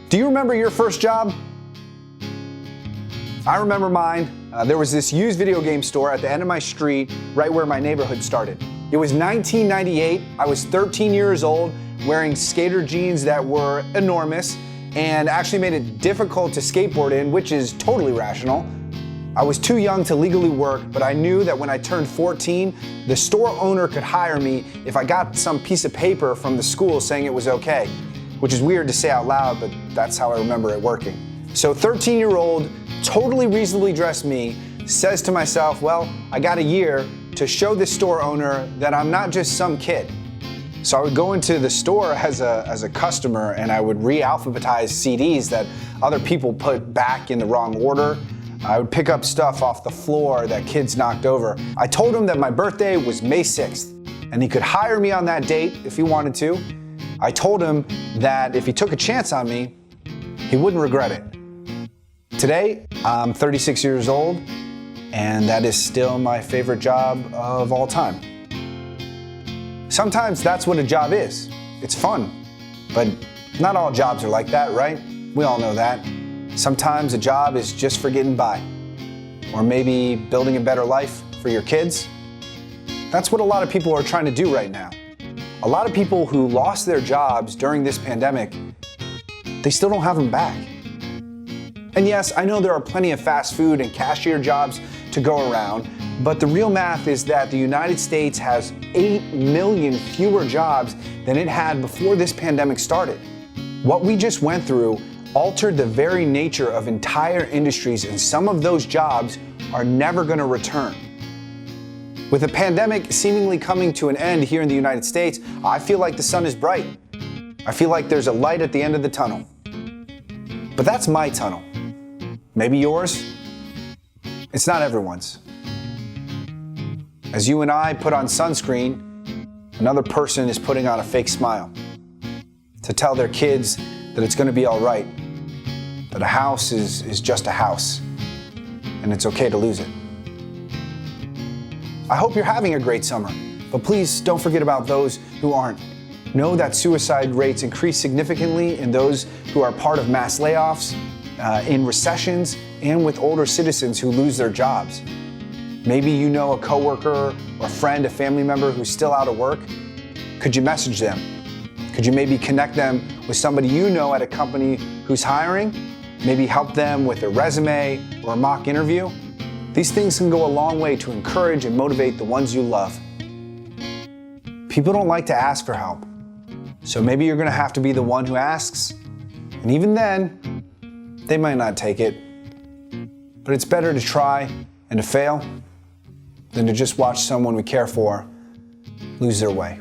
Do you remember your first job? I remember mine. There was this used video game store at the end of my street, right where my neighborhood started. It was 1998. I was 13 years old, wearing skater jeans that were enormous and actually made it difficult to skateboard in, which is totally rational. I was too young to legally work, but I knew that when I turned 14, the store owner could hire me if I got some piece of paper from the school saying it was okay, which is weird to say out loud, but that's how I remember it working. So 13-year-old, totally reasonably dressed me says to myself, well, I got a year to show this store owner that I'm not just some kid. So I would go into the store as a customer and I would re-alphabetize CDs that other people put back in the wrong order. I would pick up stuff off the floor that kids knocked over. I told him that my birthday was May 6th and he could hire me on that date if he wanted to. I told him that if he took a chance on me, he wouldn't regret it. Today, I'm 36 years old and that is still my favorite job of all time. Sometimes that's what a job is. It's fun, but not all jobs are like that, right? We all know that. Sometimes a job is just for getting by, or maybe building a better life for your kids. That's what a lot of people are trying to do right now. A lot of people who lost their jobs during this pandemic, they still don't have them back. And yes, I know there are plenty of fast food and cashier jobs to go around, but the real math is that the United States has 8 million fewer jobs than it had before this pandemic started. What we just went through altered the very nature of entire industries, and some of those jobs are never going to return. With the pandemic seemingly coming to an end here in the United States, I feel like the sun is bright. I feel like there's a light at the end of the tunnel. But that's my tunnel. Maybe yours? It's not everyone's. As you and I put on sunscreen, another person is putting on a fake smile to tell their kids that it's going to be all right, that a house is just a house, and it's okay to lose it. I hope you're having a great summer, but please don't forget about those who aren't. Know that suicide rates increase significantly in those who are part of mass layoffs, in recessions, and with older citizens who lose their jobs. Maybe you know a coworker or a friend, a family member who's still out of work. Could you message them? Could you maybe connect them with somebody you know at a company who's hiring? Maybe help them with a resume or a mock interview? These things can go a long way to encourage and motivate the ones you love. People don't like to ask for help, so maybe you're going to have to be the one who asks. And even then, they might not take it. But it's better to try and to fail than to just watch someone we care for lose their way.